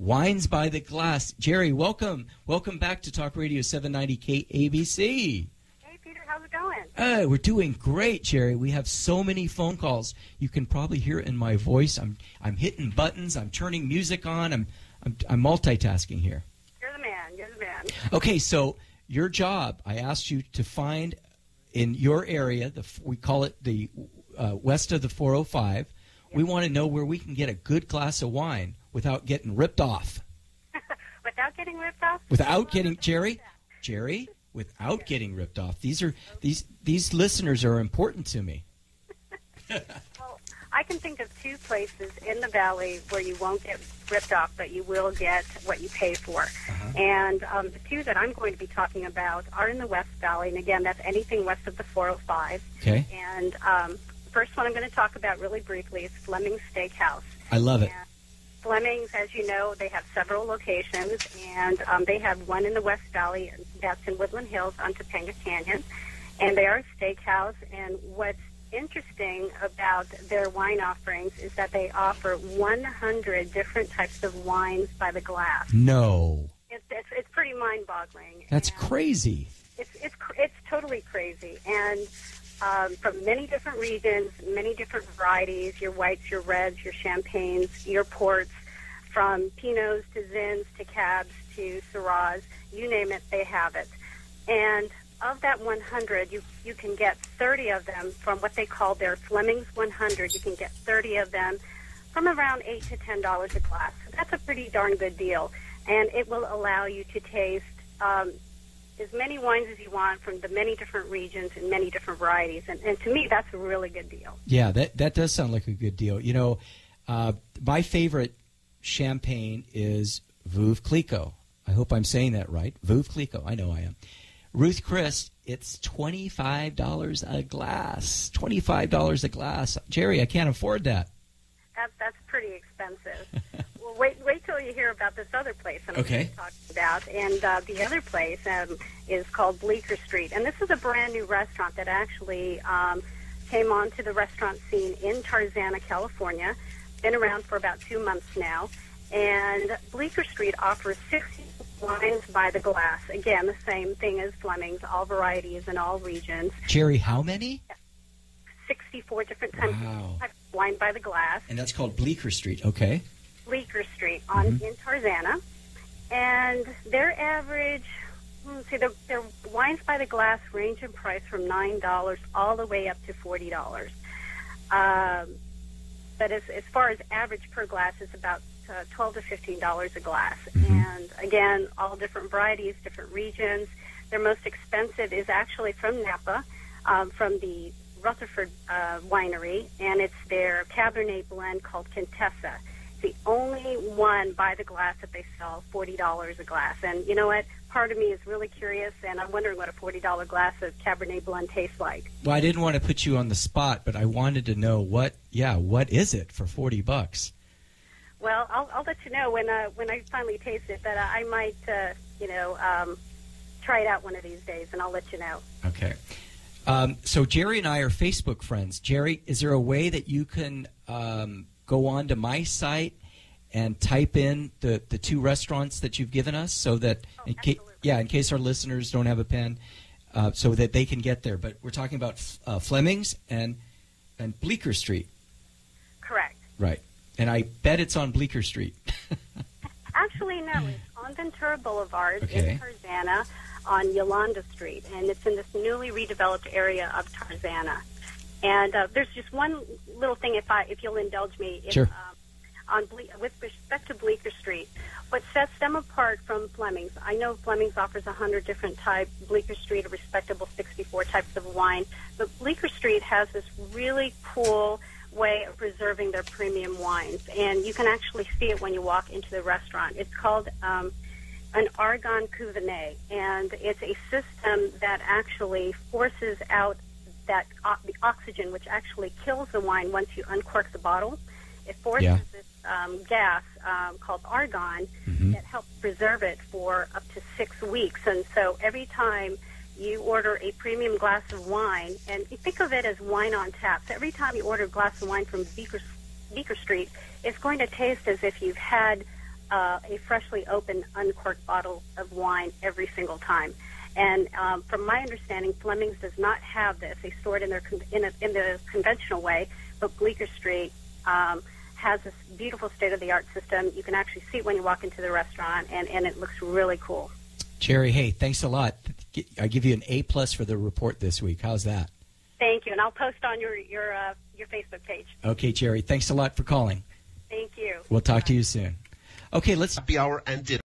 Wines by the Glass. Geri, welcome. Welcome back to Talk Radio 790 KABC. Hey, Peter, how's it going? We're doing great, Geri. We have so many phone calls. You can probably hear it in my voice. I'm hitting buttons. I'm turning music on. I'm multitasking here. You're the man. You're the man. Okay, so your job, I asked you to find in your area, we call it the west of the 405. Yes. We want to know where we can get a good glass of wine without getting ripped off. Without getting ripped off? Without getting, Geri, without getting ripped off. These listeners are important to me. Well, I can think of two places in the valley where you won't get ripped off, but you will get what you pay for. Uh-huh. And the two that I'm going to be talking about are in the West Valley, and again, that's anything west of the 405. Okay. And the first one I'm going to talk about really briefly is Fleming's Steakhouse. I love it. And Fleming's, as you know, they have several locations, and they have one in the West Valley, that's in Woodland Hills on Topanga Canyon, and they are a steakhouse, and what's interesting about their wine offerings is that they offer 100 different types of wines by the glass. No. It's pretty mind-boggling. That's crazy. It's totally crazy, and from many different regions, many different varieties, your whites, your reds, your champagnes, your ports, from Pinots to Zins to Cabs to Syrahs, you name it, they have it. And of that 100, you can get 30 of them from what they call their Fleming's 100. You can get 30 of them from around $8 to $10 a glass. So that's a pretty darn good deal, and it will allow you to taste as many wines as you want from the many different regions and many different varieties. And to me, that's a really good deal. Yeah, that does sound like a good deal. You know, my favorite champagne is Veuve Clicquot. I hope I'm saying that right. Veuve Clicquot. I know I am. Ruth Chris, it's $25 a glass. $25 a glass. Geri, I can't afford that. That's pretty expensive. Well, wait till you hear about this other place I'm going to talk about. And the other place is called Bleecker Street. And this is a brand new restaurant that actually came onto the restaurant scene in Tarzana, California. Been around for about 2 months now. And Bleecker Street offers 60 wines by the glass. Again, the same thing as Fleming's, all varieties in all regions. Geri, how many? 64 different types of wine by the glass. And that's called Bleecker Street, okay. Bleecker Street in Tarzana. And their average, their wines by the glass range in price from $9 all the way up to $40. But as far as average per glass, it's about $12 to $15 a glass. Mm-hmm. And again, all different varieties, different regions. Their most expensive is actually from Napa, from the Rutherford winery, and it's their Cabernet blend called Contessa. It's the only one by the glass that they sell, $40 a glass. And you know what? Part of me is really curious, and I'm wondering what a $40 glass of Cabernet blend tastes like. Well, I didn't want to put you on the spot, but I wanted to know what is it for $40? Well, I'll let you know when I finally taste it. But I might, try it out one of these days, and I'll let you know. Okay. So Geri and I are Facebook friends. Geri, is there a way that you can go on to my site and type in the two restaurants that you've given us, so that in case our listeners don't have a pen, so that they can get there? But we're talking about Fleming's and Bleecker Street. Correct. Right. And I bet it's on Bleecker Street. Actually, no. It's on Ventura Boulevard in Tarzana on Yolanda Street, and it's in this newly redeveloped area of Tarzana. And there's just one little thing, if you'll indulge me. Sure. With respect to Bleecker Street, what sets them apart from Fleming's, I know Fleming's offers 100 different types, Bleecker Street, a respectable 64 types of wine, but Bleecker Street has this really cool way of preserving their premium wines, and you can actually see it when you walk into the restaurant. It's called an Argonne Cuvée, and it's a system that actually forces out the oxygen, which actually kills the wine once you uncork the bottle. It forces this gas called argon that helps preserve it for up to 6 weeks. And so every time you order a premium glass of wine, and you think of it as wine on tap, so every time you order a glass of wine from Bleecker Street, it's going to taste as if you've had a freshly opened, uncorked bottle of wine every single time. And from my understanding, Fleming's does not have this. They store it in the conventional way, but Bleecker Street has this beautiful state-of-the-art system. You can actually see it when you walk into the restaurant, and it looks really cool. Geri, hey, thanks a lot. I give you an A+ for the report this week. How's that? Thank you, and I'll post on your Facebook page. Okay, Geri, thanks a lot for calling. Thank you. We'll talk to you soon. Okay, let's... Happy hour ended.